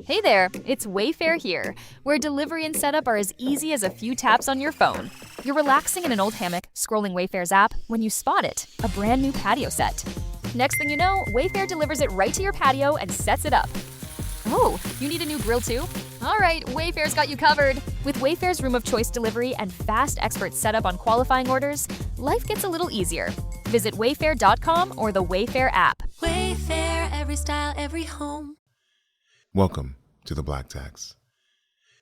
Hey there, it's Wayfair here, where delivery and setup are as easy as a few taps on your phone. You're relaxing in an old hammock, scrolling Wayfair's app, when you spot it, a brand new patio set. Next thing you know, Wayfair delivers it right to your patio and sets it up. Oh, you need a new grill too? All right, Wayfair's got you covered. With Wayfair's Room of Choice delivery and fast expert setup on qualifying orders, life gets a little easier. Visit wayfair.com or the Wayfair app. Wayfair, every style, every home. Welcome to the Black Tax.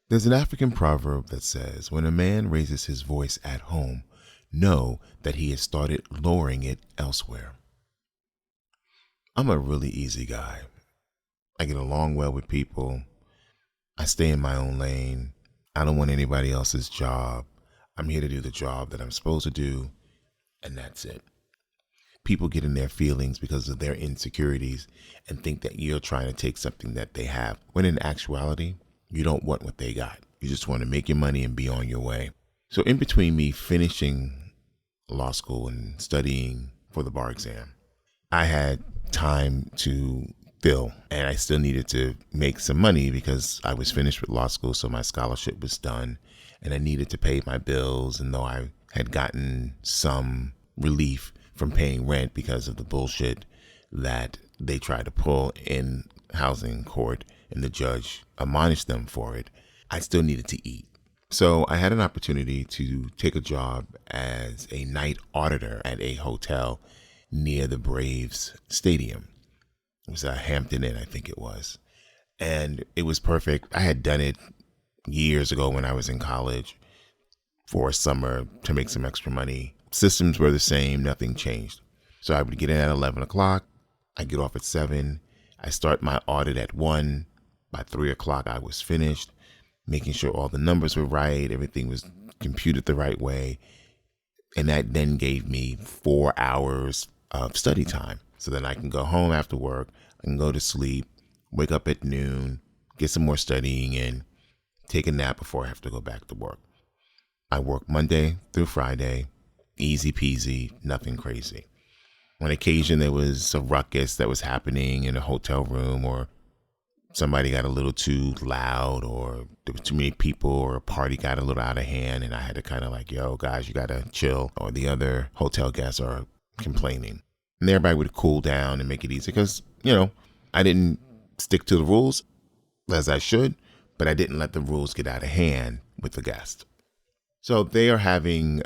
There's an African proverb that says, when a man raises his voice at home, know that he has started lowering it elsewhere. I'm a really easy guy. I get along well with people. I stay in my own lane. I don't want anybody else's job. I'm here to do the job that I'm supposed to do, and that's it. People get in their feelings because of their insecurities and think that you're trying to take something that they have, when in actuality, you don't want what they got. You just want to make your money and be on your way. So in between me finishing law school and studying for the bar exam, I had time to fill, and I still needed to make some money because I was finished with law school, so my scholarship was done, and I needed to pay my bills. And though I had gotten some relief from paying rent because of the bullshit that they tried to pull in housing court and the judge admonished them for it, I still needed to eat. So I had an opportunity to take a job as a night auditor at a hotel near the Braves stadium. It was a Hampton Inn, I think it was. And it was perfect. I had done it years ago when I was in college for a summer to make some extra money. Systems were the same, nothing changed. So I would get in at 11 o'clock. I get off at 7. I start my audit at 1. By 3 o'clock, I was finished, making sure all the numbers were right, everything was computed the right way. And that then gave me 4 hours of study time. So then I can go home after work, I can go to sleep, wake up at noon, get some more studying in, take a nap before I have to go back to work. I work Monday through Friday, easy peasy, nothing crazy. On occasion, there was a ruckus that was happening in a hotel room, or somebody got a little too loud, or there was too many people, or a party got a little out of hand, and I had to kind of like, yo, guys, you got to chill, or the other hotel guests are complaining. And everybody would cool down and make it easy because, I didn't stick to the rules as I should, but I didn't let the rules get out of hand with the guest. So they are having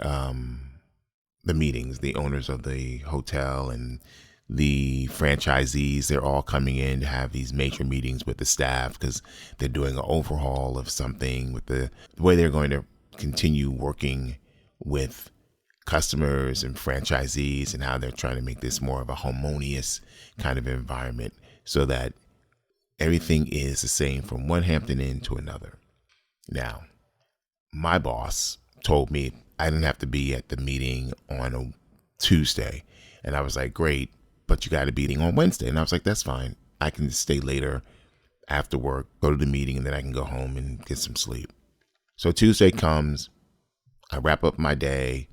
the meetings, the owners of the hotel and the franchisees, they're all coming in to have these major meetings with the staff because they're doing an overhaul of something with the way they're going to continue working with customers and franchisees, and how they're trying to make this more of a harmonious kind of environment so that everything is the same from one Hampton Inn to another. Now, my boss told me I didn't have to be at the meeting on a Tuesday. And I was like, great, but you got to be on Wednesday. And I was like, that's fine. I can stay later after work, go to the meeting, and then I can go home and get some sleep. So Tuesday comes, I wrap up my day.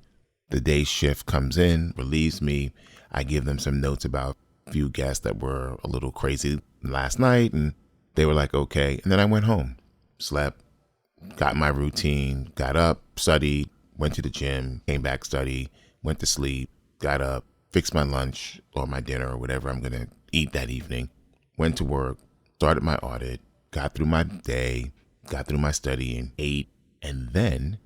The day shift comes in, relieves me. I give them some notes about a few guests that were a little crazy last night, and they were like, okay. And then I went home, slept, got my routine, got up, studied, went to the gym, came back, studied, went to sleep, got up, fixed my lunch or my dinner or whatever I'm going to eat that evening, went to work, started my audit, got through my day, got through my studying, ate, and then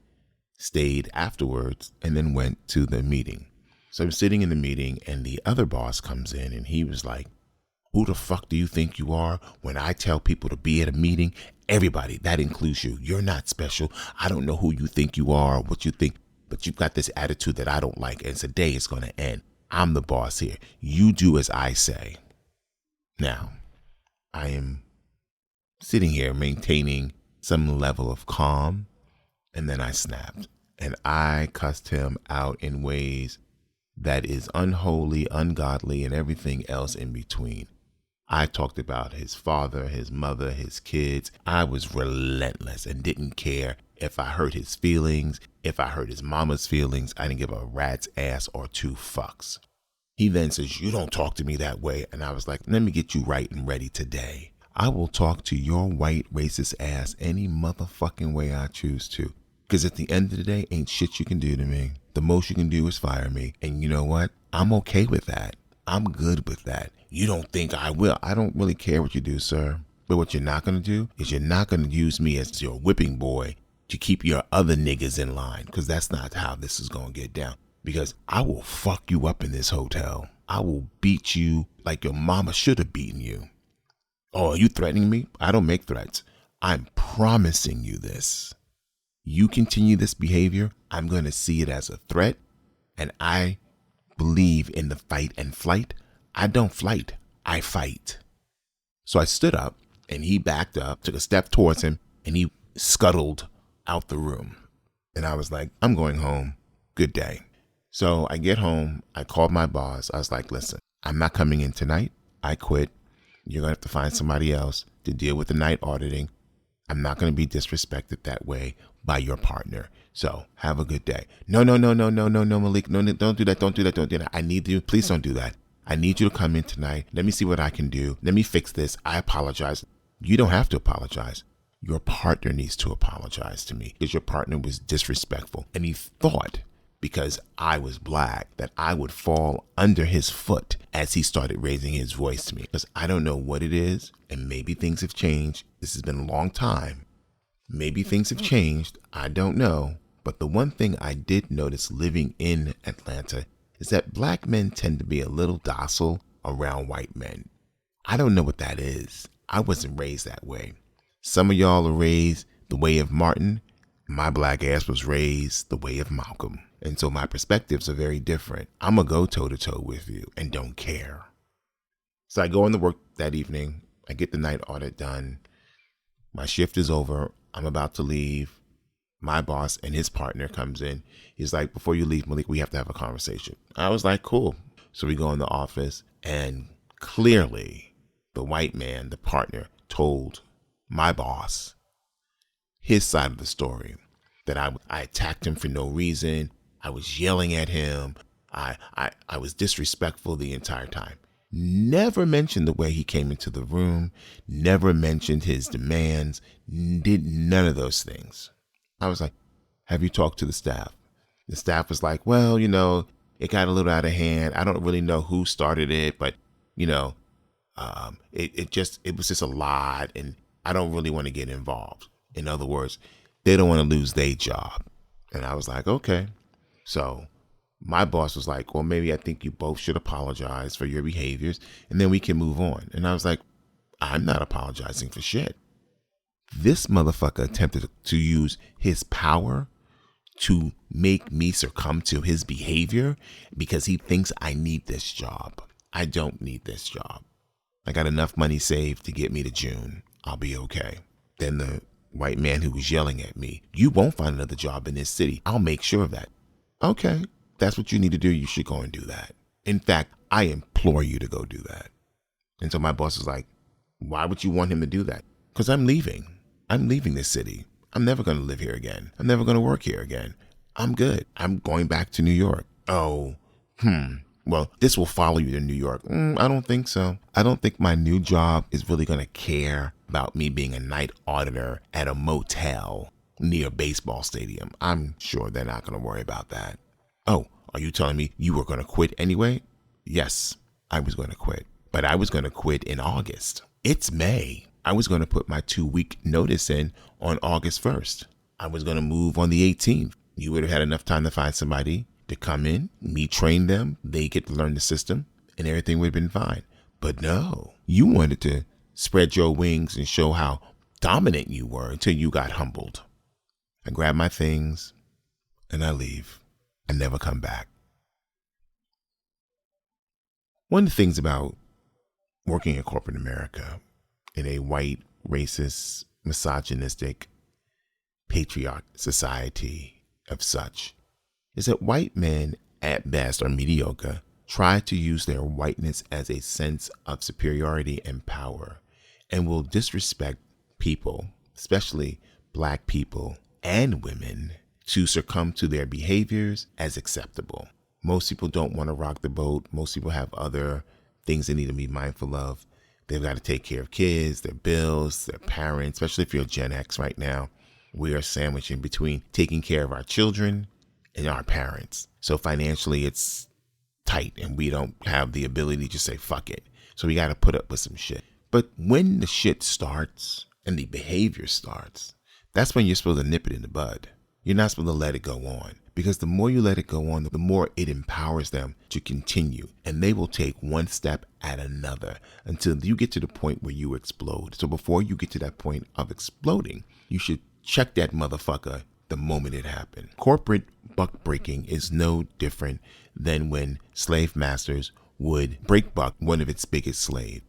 stayed afterwards and then went to the meeting. So I'm sitting in the meeting and the other boss comes in and he was like, who the fuck do you think you are? When I tell people to be at a meeting, everybody, that includes you. You're not special. I don't know who you think you are or what you think, but you've got this attitude that I don't like, and today is going to end. I'm the boss here. You do as I say. Now, I am sitting here maintaining some level of calm, and then I snapped, and I cussed him out in ways that is unholy, ungodly, and everything else in between. I talked about his father, his mother, his kids. I was relentless and didn't care if I hurt his feelings, if I hurt his mama's feelings. I didn't give a rat's ass or two fucks. He then says, you don't talk to me that way. And I was like, let me get you right and ready today. I will talk to your white racist ass any motherfucking way I choose to. Because at the end of the day, ain't shit you can do to me. The most you can do is fire me. And you know what? I'm okay with that. I'm good with that. You don't think I will. I don't really care what you do, sir. But what you're not going to do is you're not going to use me as your whipping boy to keep your other niggas in line. Because that's not how this is going to get down. Because I will fuck you up in this hotel. I will beat you like your mama should have beaten you. Oh, are you threatening me? I don't make threats. I'm promising you this. You continue this behavior, I'm going to see it as a threat. And I believe in the fight and flight. I don't flight, I fight. So I stood up and he backed up, took a step towards him, and he scuttled out the room. And I was like, I'm going home. Good day. So I get home. I called my boss. I was like, listen, I'm not coming in tonight. I quit. You're going to have to find somebody else to deal with the night auditing. I'm not going to be disrespected that way by your partner. So have a good day. No, Malik. No, don't do that. Don't do that. I need you. Please don't do that. I need you to come in tonight. Let me see what I can do. Let me fix this. I apologize. You don't have to apologize. Your partner needs to apologize to me because your partner was disrespectful. And he thought because I was black that I would fall under his foot as he started raising his voice to me. Because I don't know what it is, and maybe things have changed. This has been a long time. Maybe things have changed. I don't know. But the one thing I did notice living in Atlanta is that black men tend to be a little docile around white men. I don't know what that is. I wasn't raised that way. Some of y'all are raised the way of Martin. My black ass was raised the way of Malcolm. And so my perspectives are very different. I'm going to go toe to toe with you and don't care. So I go into work that evening. I get the night audit done. My shift is over. I'm about to leave. My boss and his partner comes in. He's like, before you leave, Malik, we have to have a conversation. I was like, cool. So we go in the office and clearly the white man, the partner, told my boss his side of the story, that I attacked him for no reason. I was yelling at him. I was disrespectful the entire time. Never mentioned the way he came into the room. Never mentioned his demands. Did none of those things. I was like, have you talked to the staff? The staff was like, well, it got a little out of hand. I don't really know who started it, but, it was just a lot. And I don't really want to get involved. In other words, they don't want to lose their job. And I was like, okay. So my boss was like, well, maybe I think you both should apologize for your behaviors and then we can move on. And I was like, I'm not apologizing for shit. This motherfucker attempted to use his power to make me succumb to his behavior because he thinks I need this job. I don't need this job. I got enough money saved to get me to June. I'll be okay. Then the white man who was yelling at me, you won't find another job in this city. I'll make sure of that. Okay, that's what you need to do. You should go and do that. In fact, I implore you to go do that. And so my boss was like, why would you want him to do that? Because I'm leaving. I'm leaving this city. I'm never going to live here again. I'm never going to work here again. I'm good. I'm going back to New York. Oh, well, this will follow you to New York. I don't think so. I don't think my new job is really going to care about me being a night auditor at a motel near a baseball stadium. I'm sure they're not going to worry about that. Oh, are you telling me you were going to quit anyway? Yes, I was going to quit, but I was going to quit in August. It's May. I was going to put my 2-week notice in on August 1st. I was going to move on the 18th. You would have had enough time to find somebody to come in, me train them, they get to learn the system, and everything would have been fine. But no, you wanted to spread your wings and show how dominant you were until you got humbled. I grab my things and I leave. I never come back. One of the things about working in corporate America in a white, racist, misogynistic, patriarch society of such is that white men at best are mediocre, try to use their whiteness as a sense of superiority and power, and will disrespect people, especially black people and women, to succumb to their behaviors as acceptable. Most people don't want to rock the boat. Most people have other things they need to be mindful of. They've got to take care of kids, their bills, their parents, especially if you're Gen X right now. We are sandwiched in between taking care of our children and our parents. So financially, it's tight and we don't have the ability to say, fuck it. So we got to put up with some shit. But when the shit starts and the behavior starts, that's when you're supposed to nip it in the bud. You're not supposed to let it go on, because the more you let it go on, the more it empowers them to continue, and they will take one step at another until you get to the point where you explode. So before you get to that point of exploding, you should check that motherfucker the moment it happened. Corporate buck breaking is no different than when slave masters would break buck one of its biggest slaves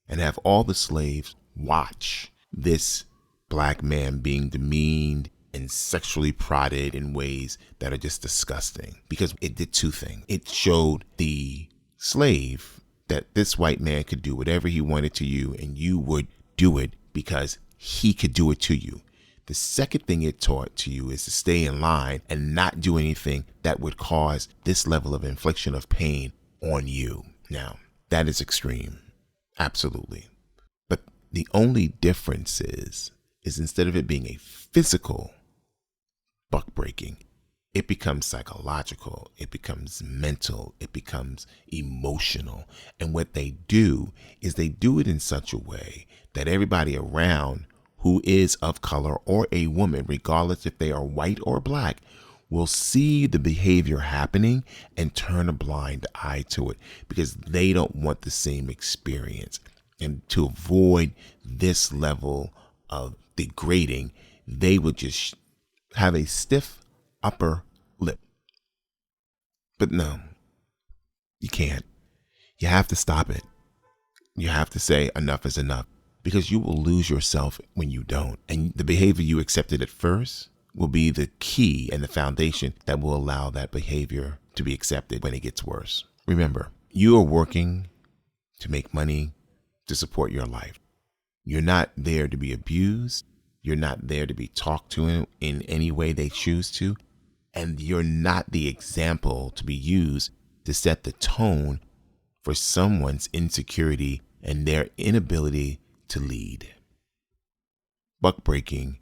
and have all the slaves watch this black man being demeaned and sexually prodded in ways that are just disgusting, because it did two things. It showed the slave that this white man could do whatever he wanted to you, and you would do it because he could do it to you. The second thing it taught to you is to stay in line and not do anything that would cause this level of infliction of pain on you. Now, that is extreme. Absolutely. But the only difference is instead of it being a physical buck breaking, it becomes psychological, it becomes mental, it becomes emotional. And what they do is they do it in such a way that everybody around who is of color or a woman, regardless if they are white or black, will see the behavior happening and turn a blind eye to it because they don't want the same experience. And to avoid this level of degrading, they would just have a stiff upper lip. But no, you can't. You have to stop it. You have to say enough is enough, because you will lose yourself when you don't. And the behavior you accepted at first will be the key and the foundation that will allow that behavior to be accepted when it gets worse. Remember, you are working to make money to support your life. You're not there to be abused. You're not there to be talked to in any way they choose to. And you're not the example to be used to set the tone for someone's insecurity and their inability to lead. Buck breaking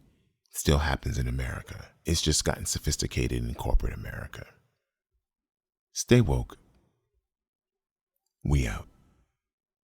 still happens in America. It's just gotten sophisticated in corporate America. Stay woke. We out.